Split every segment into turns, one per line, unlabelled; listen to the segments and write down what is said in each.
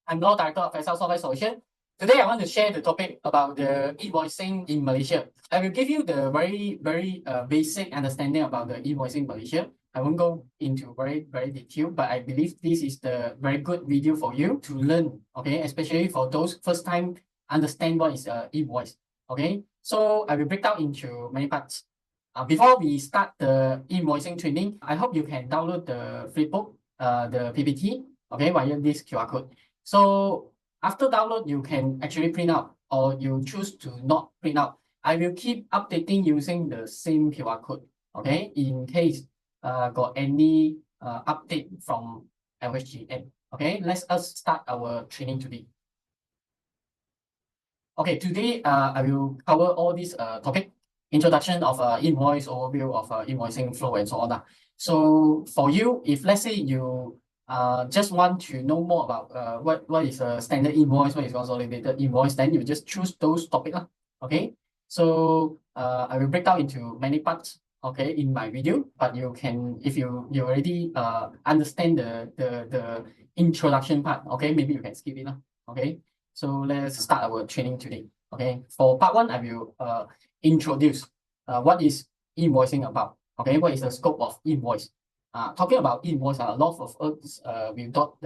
I'm Law Director of Excel Software Solution. Today, I want to share the topic about the invoicing in Malaysia. I will give you the very basic understanding about the invoicing in Malaysia. I won't go into very detailed, but I believe this is the very good video for you to learn. Okay, especially for those first time understand what is invoice. Okay, so I will break down into many parts. Before we start the invoicing training, I hope you can download the flipbook, the PPT, okay, via this QR code. So after download, you can actually print out, or you choose to not print out. I will keep updating using the same QR code, okay, in case got any update from LHGN. Okay, let us start our training today. Okay, today I will cover all these topic. Introduction of invoice, overview of invoicing flow, and so on. So for you, if let's say you just want to know more about what is a standard invoice, what is consolidated invoice, then you just choose those topics. Okay, so I will break down into many parts, okay, in my video, but you can, if you already understand the introduction part, okay, maybe you can skip it. Okay, so let's start our training today. Okay, for part one, I will introduce what is invoicing about. Okay, what is the scope of invoice? Talking about invoice, a lot of us we thought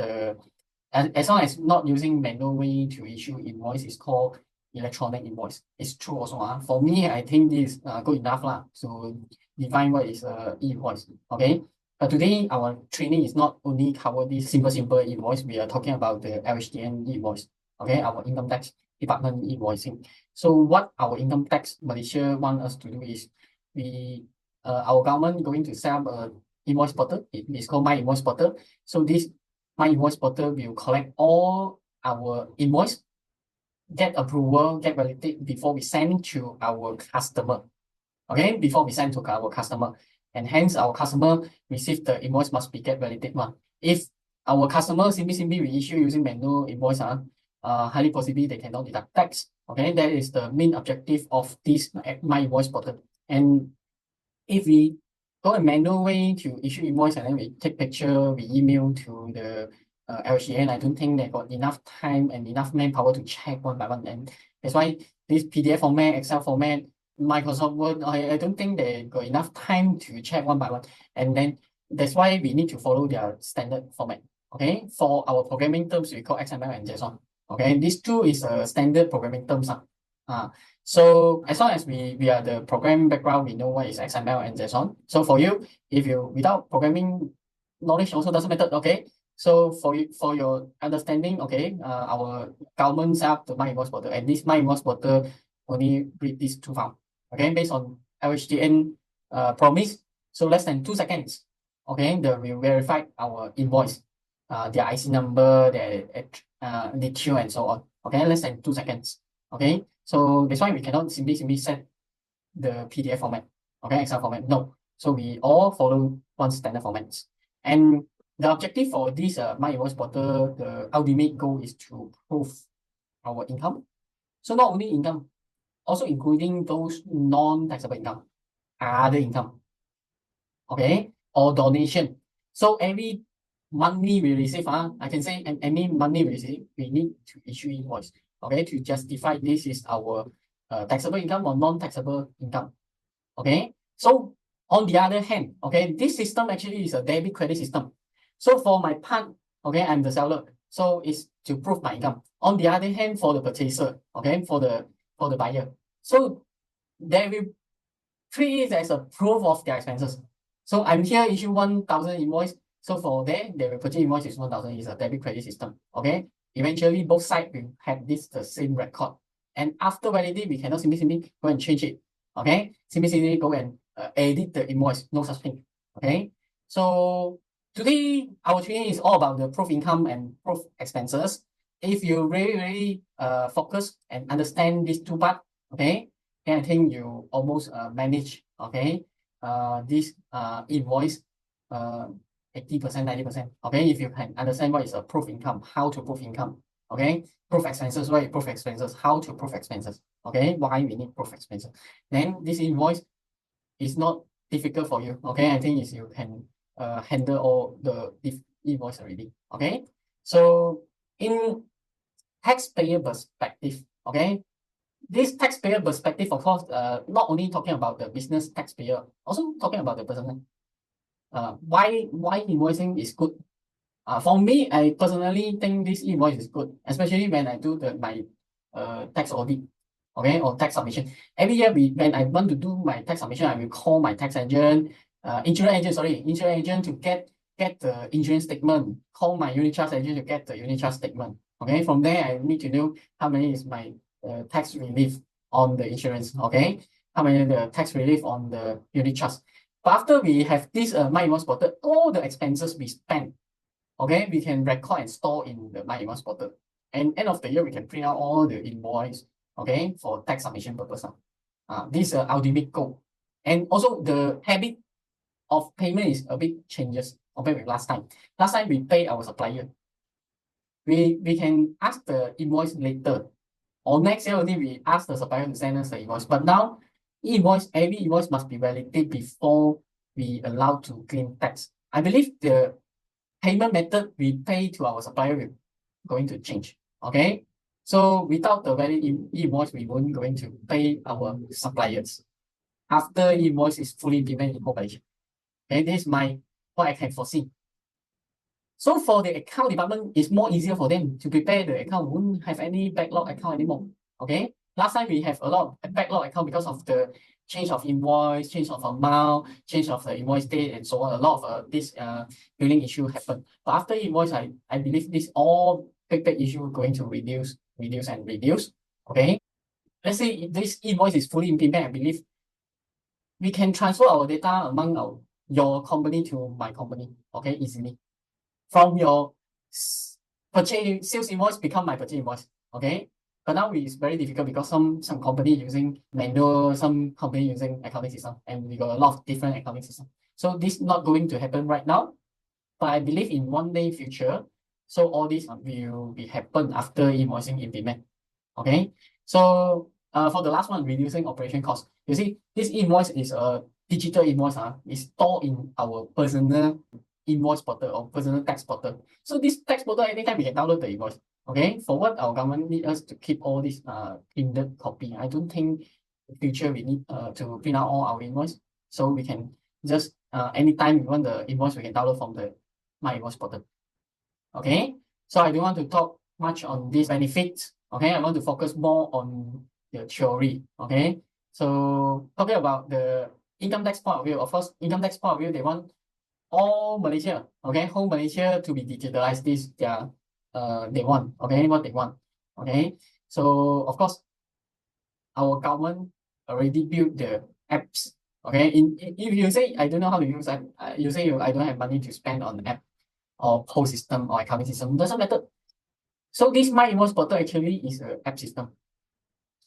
as long as not using manual way to issue invoice is called electronic invoice. It's true also. For me, I think this is good enough to define what is invoice. Okay, but today our training is not only cover this simple invoice. We are talking about the LHDN invoice. Okay, our income tax department invoicing. So what our income tax Malaysia want us to do is our government going to set up a invoice portal. It is called My Invoice Portal. So this My Invoice Portal will collect all our invoice, get approval, get validated before we send to our customer. Okay, before we send to our customer, and hence our customer receive the invoice must be get validated one. If our customer simply reissue using manual invoice, highly possibly they cannot deduct tax. Okay, that is the main objective of this My Invoice Portal. And if we go a manual way to issue invoice and then we take picture, we email to the LHCN, I don't think they got enough time and enough manpower to check one by one. And that's why this PDF format, Excel format, Microsoft Word, I don't think they got enough time to check one by one. And then that's why we need to follow their standard format. Okay, for our programming terms, we call XML and JSON. Okay, these two is a standard programming terms. So as long as we are the programming background, we know what is XML and JSON. So for you, if you without programming knowledge also doesn't matter. Okay. So for your understanding, okay, our government set up the My Invoice Portal, and this My Invoice Portal only read these two files. Okay, based on LHDN promise. So less than 2 seconds. Okay, we verify our invoice, their IC number, their detail, and so on. Okay, less than 2 seconds. Okay, so that's why we cannot simply set the PDF format, okay, Excel format. No, so we all follow one standard formats. And the objective for this My Invoice Portal, the ultimate goal is to prove our income. So not only income, also including those non-taxable income, other income, okay, or donation. So every monthly we receive, I can say any money we receive, we need to issue invoice, okay, to justify this is our taxable income or non-taxable income. Okay, so on the other hand, okay, this system actually is a debit credit system. So for my part, okay, I'm the seller, so it's to prove my income. On the other hand, for the purchaser, okay, for the buyer, so they will treat it as a proof of their expenses. So I'm here issue 1,000 invoice. So for there, they will purchase invoice is 1,000 is a debit credit system. Okay. Eventually, both sides will have this the same record. And after validity, we cannot simply go and change it. Okay. Simply go and edit the invoice. No such thing. Okay. So today our training is all about the proof income and proof expenses. If you really focus and understand these two parts, okay, then I think you almost manage, okay, this invoice 80%, 90%. Okay, if you can understand what is a proof income, how to prove income, okay, proof expenses, what is proof expenses, how to prove expenses, okay, why we need proof expenses. Then this invoice is not difficult for you. Okay, I think is you can handle all the invoice already. Okay, so in taxpayer perspective. Okay, this taxpayer perspective, of course, not only talking about the business taxpayer, also talking about the personal. Why invoicing is good? For me, I personally think this invoice is good, especially when I do my tax audit, okay, or tax submission. Every year, when I want to do my tax submission, I will call my tax agent, insurance agent to get the insurance statement. Call my unit trust agent to get the unit trust statement. Okay, from there I need to know how many is my tax relief on the insurance. Okay, how many the tax relief on the unit trust. But after we have this my invoice portal, all the expenses we spend, okay, we can record and store in the my invoice portal. And end of the year, we can print out all the invoice, okay, for tax submission purpose. This is ultimate goal. And also the habit of payment is a bit changes compared with last time. Last time we pay our supplier. We can ask the invoice later. Or next year only we ask the supplier to send us the invoice. But now every invoice must be validated before we allow to claim tax. I believe the payment method we pay to our supplier will going to change. Okay. So without the valid invoice, we won't going to pay our suppliers after invoice is fully implemented in Malaysia. Okay, this is what I can foresee. So for the account department, it's more easier for them to prepare the account. We won't have any backlog account anymore. Okay. Last time we have a lot of backlog account because of the change of invoice, change of amount, change of the invoice date, and so on. A lot of this billing issue happened. But after invoice, I believe this all big issue going to reduce. Okay. Let's say if this invoice is fully implemented, I believe we can transfer our data among your company to my company. Okay, easily. From your purchase sales invoice become my purchase invoice. Okay. But now it's very difficult because some company using manual, some company using accounting system, and we got a lot of different accounting system. So this is not going to happen right now, but I believe in one day future. So all this will be happen after invoicing implement. Okay. So for the last one, reducing operation cost. You see, this invoice is a digital invoice. Is stored in our personal invoice portal or personal tax portal. So this tax portal, anytime we can download the invoice. Okay, for what our government need us to keep all this printed copy. I don't think in the future we need to print out all our invoice. So we can just anytime we want the invoice, we can download from the my invoice portal. Okay, so I don't want to talk much on these benefits. Okay, I want to focus more on the theory. Okay, so talking about the income tax point of view, of course, income tax point of view, they want all Malaysia, okay, whole Malaysia to be digitalized. This they want, okay, what they want, okay. So of course, our government already built the apps, okay. If you say I don't know how to use app, you say I don't have money to spend on app or post system or accounting system, doesn't matter. So this my invoice portal actually is a app system.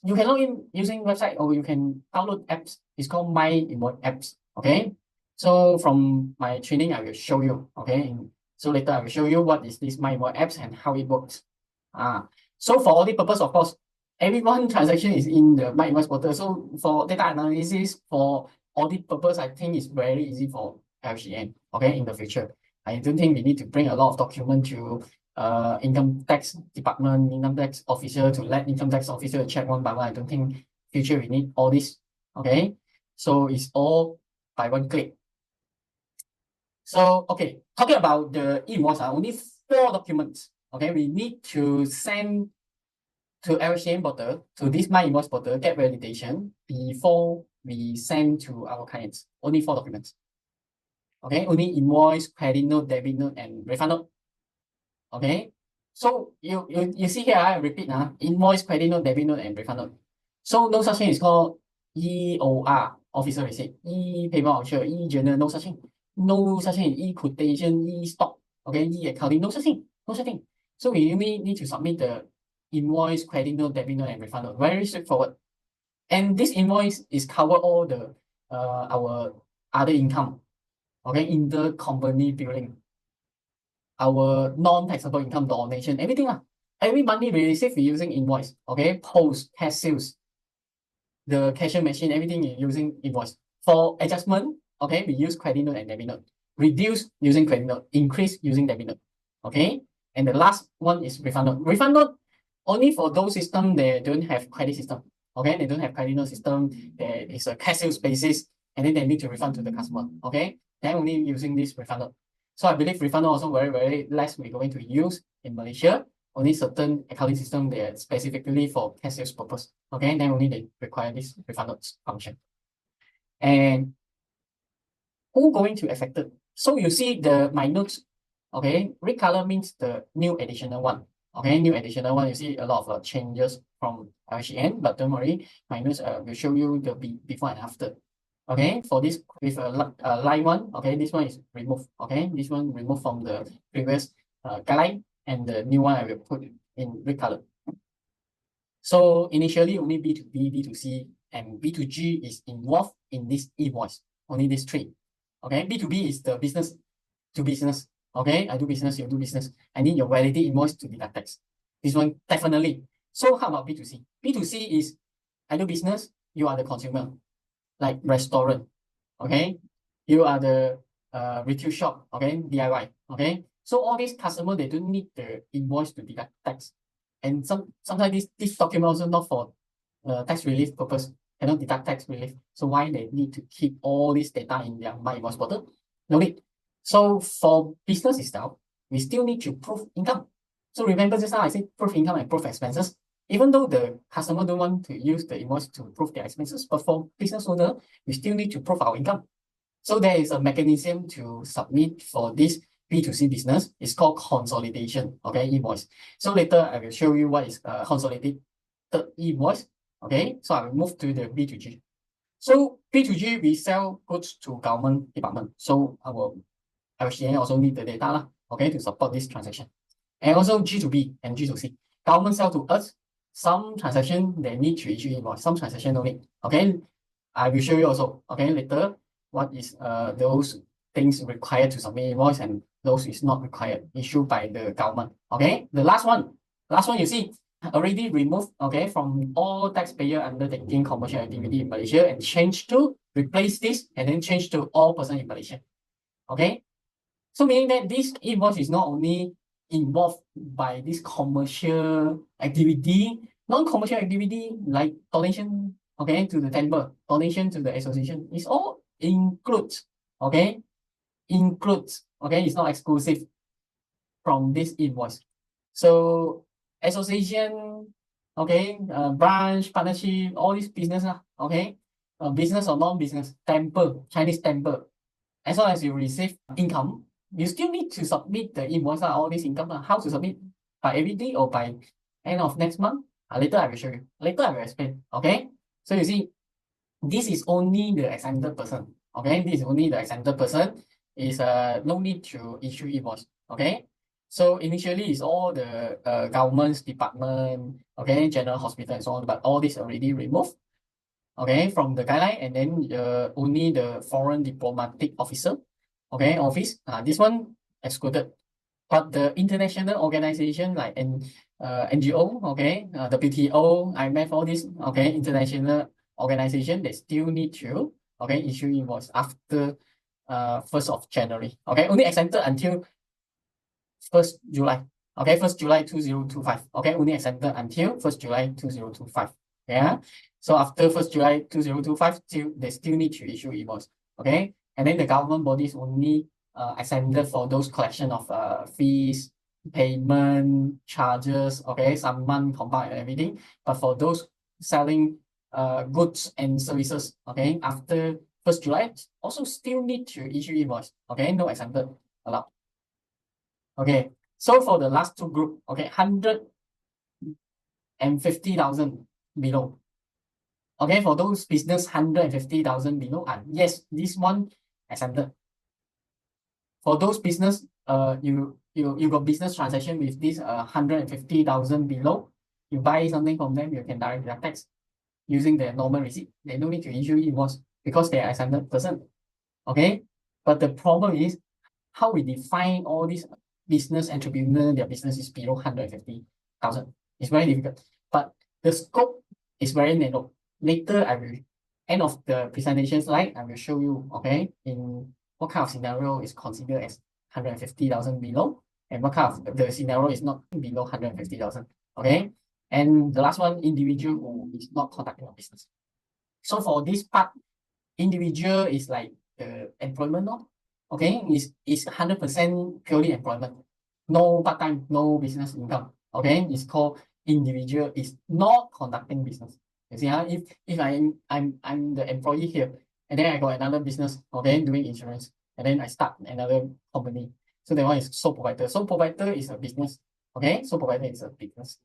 You can log in using website or you can download apps. It's called my invoice apps, okay. So from my training, I will show you, okay. So later I will show you what is this my invoice apps and how it works. So for audit purpose, of course, every one transaction is in the my invoice portal. So for data analysis, for audit purpose, I think it's very easy for LGN, okay, in the future. I don't think we need to bring a lot of document to income tax department, income tax officer to let income tax officer check one by one. I don't think future we need all this. Okay. So it's all by one click. So okay, talking about the invoice, only 4 documents. Okay, we need to send to LCM portal, to this my invoice portal, get validation before we send to our clients. Only 4 documents. Okay, only invoice, credit note, debit note, and refund note. Okay, so you see here, I repeat, invoice, credit note, debit note, and refund note. So no such thing is called EOR, officer receipt, e-payment voucher, e-journal, no such thing. No such thing, e-quotation, e-stock, okay, e-accounting, no such thing, no such thing. So we only need to submit the invoice, credit note, debit note, and refund note. Very straightforward. And this invoice is cover all the our other income, okay, intercompany billing, our non-taxable income, donation, everything. Every money we receive, we using invoice. Okay, post, cash sales, the cashier machine, everything is using invoice. For adjustment, okay, we use credit note and debit note. Reduce using credit note, increase using debit note. Okay, and the last one is refund note. Refund note, Only for those system they don't have credit system. Okay, they don't have credit note system. There is a cash sales basis, and then they need to refund to the customer. Okay, they're only using this refund note. So I believe refund note also very less we're going to use in Malaysia. Only certain accounting system they are specifically for cash sales purpose. Okay, then only they require this refund notes function. And who going to affected? So you see the my notes. Okay, red color means the new additional one. Okay, new additional one, you see a lot of changes from LHN, but don't worry, my notes will show you the before and after. Okay, for this with a line one, okay, this one is removed. Okay, this one removed from the previous guideline, and the new one I will put in red color. So initially only B2B, B2C, and B2G is involved in this e-invoice, only these three. Okay, B2B is the business to business. Okay, I do business, you do business. I need your validity invoice to deduct tax. This one definitely. So how about B2C? B2C is I do business, you are the consumer, like restaurant. Okay, you are the retail shop. Okay, DIY. Okay, so all these customers they don't need the invoice to deduct tax, and sometimes this document also not for tax relief purpose, cannot deduct tax relief. So why they need to keep all this data in their My Invoice portal? No need. So for business itself, we still need to prove income. So remember just now I said prove income and prove expenses. Even though the customer don't want to use the invoice to prove their expenses, but for business owner, we still need to prove our income. So there is a mechanism to submit for this B2C business. It's called consolidation, okay, invoice. So later I will show you what is consolidated invoice. Okay, so I will move to the B2G. So B2G, we sell goods to government department. So our LCN also need the data, okay, to support this transaction. And also G2B and G2C. Government sell to us. Some transaction they need to issue invoice. Some transaction no need. Okay, I will show you also. Okay, later what is those things required to submit invoice and those is not required issued by the government. Okay, the last one you see already removed, okay, from all taxpayer undertaking commercial activity in Malaysia and change to replace this and then change to all person in Malaysia. Okay, so meaning that this invoice is not only involved by this commercial activity, non-commercial activity like donation, okay, to the temple, donation to the association, it's all includes, okay, okay, it's not exclusive from this invoice. So association, okay, branch, partnership, all these business, okay, business or non-business, temple, Chinese temple, as long as you receive income, you still need to submit the invoice, all this income. How to submit? By every day or by end of next month? Later I will show you. Later I will explain. Okay. So you see, this is only the exempted person. Okay. This is only the exempted person. Is no need to issue invoice. Okay. So initially it's all the government's department, okay, general hospital and so on, but all this already removed, okay, from the guideline, and then only the foreign diplomatic officer, okay, office, this one excluded. But the international organization like NGO, okay, WTO, IMF, all these, okay, international organization, they still need to, okay, issue invoice after 1st of January, okay, only exempted until 1st July, okay, 1st July 2025, okay, only exempted until 1st July 2025, yeah. So after 1st July 2025, they still need to issue invoice, okay, and then the government bodies only exempted for those collection of fees, payment, charges, okay, some month combined and everything, but for those selling goods and services, okay, after 1st July, also still need to issue invoice, okay, no exempted allowed. Okay, so for the last two group, okay, 150,000 below. Okay, for those business 150,000 below, yes, this one exempted. For those business, you got business transaction with this 150,000 below, you buy something from them, you can direct deduct tax using their normal receipt. They don't need to issue invoice because they are exempted person. Okay, but the problem is how we define all these business entrepreneur, their business is below 150,000. It's very difficult. But the scope is very narrow. Later, I will, end of the presentation slide, I will show you, okay, in what kind of scenario is considered as 150,000 below, and what kind of the scenario is not below 150,000. Okay. And the last one, individual who is not conducting a business. So for this part, individual is like the employment, no? Okay, is 100% purely employment. No part-time, no business income. Okay, it's called individual is not conducting business. You see, if I'm the employee here, and then I got another business, okay, doing insurance, and then I start another company. So that one is sole proprietor. Sole proprietor is a business. Okay, sole proprietor is a business.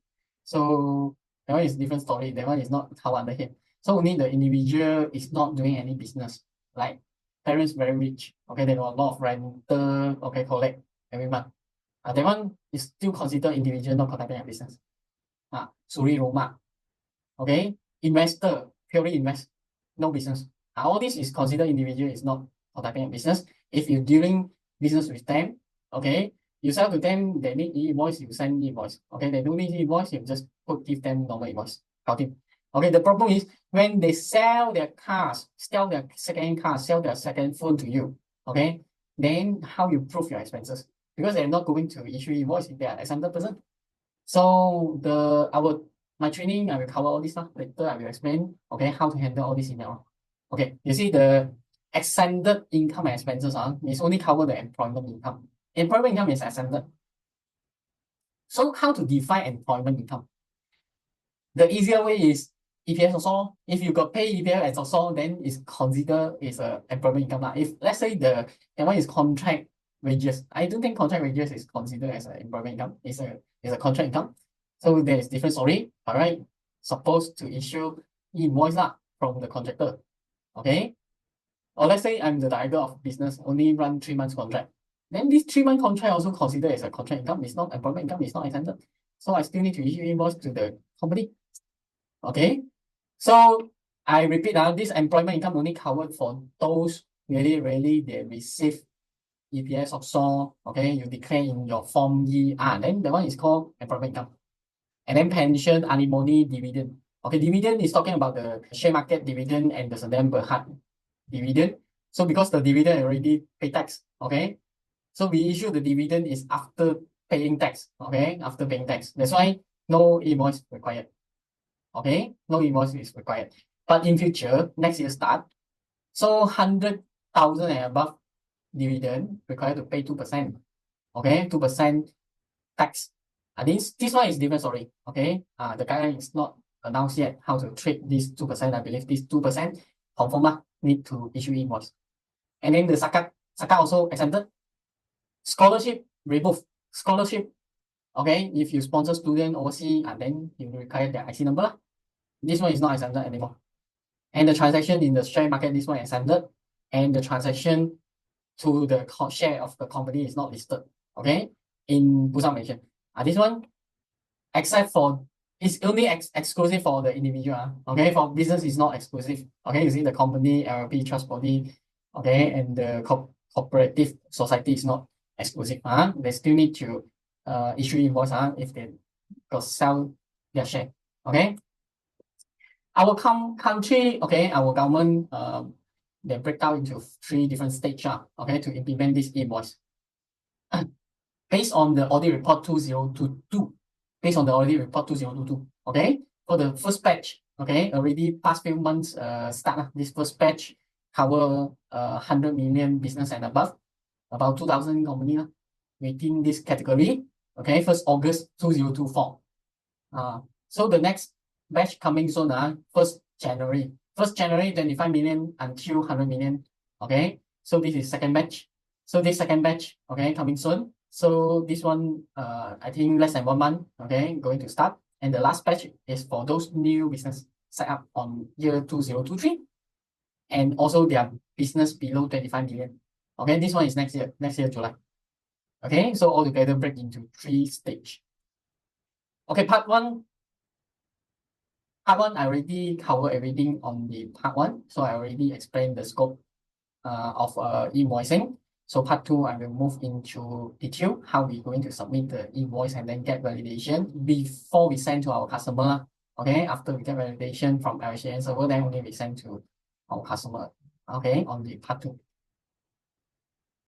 So that one is different story. That one is not covered under here. So only the individual is not doing any business. Like parents very rich, okay, they got a lot of rental, okay, collect every month. That one is still considered individual, not conducting a business. Suri Roma, okay, investor, purely invest, no business. All this is considered individual, is not conducting a business. If you're dealing business with them, okay, you sell to them, they need e-invoice, you send e-invoice. Okay, they don't need e-invoice, you just give them normal invoice. Got it. Okay, the problem is when they sell their cars, sell their second car, sell their second phone to you, okay, then how you prove your expenses? Because they're not going to issue invoice if they are exempted person. So my training, I will cover all this stuff. Later I will explain, okay, how to handle all this email. Okay, you see the exempted income and expenses is only cover the employment income. Employment income is exempted. So how to define employment income? The easier way is EPS also. If you got pay EPS as also, then it's considered is a employment income. If let's say the one is contract wages, I don't think contract wages is considered as an employment income. It's a contract income. So there is different story. All right, supposed to issue invoice from the contractor. Okay. Or let's say I'm the director of business, only run 3 months contract. Then this 3-month contract also considered as a contract income. It's not employment income, it's not exempted. So I still need to issue invoice to the company. Okay. So I repeat, this employment income only covered for those really they receive EPS also. Okay, you declare in your form E, then the one is called employment income. And then pension, alimony, dividend. Okay, dividend is talking about the share market dividend and the Sedang Berhad dividend. So because the dividend already pay tax, okay, so we issue the dividend is after paying tax, okay, after paying tax. That's why no invoice required. Okay, no invoice is required. But in future, next year start, so 100,000 and above dividend required to pay 2%. Okay, 2% tax. This one is different story. Okay, the guideline is not announced yet how to treat this 2%. I believe this 2% confirm need to issue invoice. And then the zakat also exempted. Scholarship remove. Scholarship, okay, if you sponsor student overseas, and then you require their IC number. This one is not exempted anymore. And the transaction in the share market, this one is exempted. And the transaction to the share of the company is not listed. Okay, in Bursa Malaysia. This one, except for it's only exclusive for the individual. Okay, for business is not exclusive. Okay, you see the company, LLP, trust body, okay, and the cooperative society is not exclusive. They still need to issue invoice if they got sell their share. Okay. Our country, okay, our government, they break down into 3 different stages, okay, to implement this invoice. Based on the audit report 2022, okay, for the first batch, okay, already past few months, start this first batch cover 100 million business and above, about 2,000 company within this category. Okay, 1st August 2024. So the next batch coming soon, 1st January. 1st January, 25 million until 100 million. Okay, so this is second batch. So this second batch, okay, coming soon. So this one, I think less than 1 month, okay, going to start. And the last batch is for those new business set up on year 2023. And also their business below 25 million. Okay, this one is next year, July. Okay, so all together break into 3 stages. Okay, part one, I already covered everything on the part 1. So I already explained the scope of invoicing. So part 2, I will move into detail how we're going to submit the invoice and then get validation before we send to our customer. Okay, after we get validation from LHN server, then only we send to our customer. Okay, on the part 2.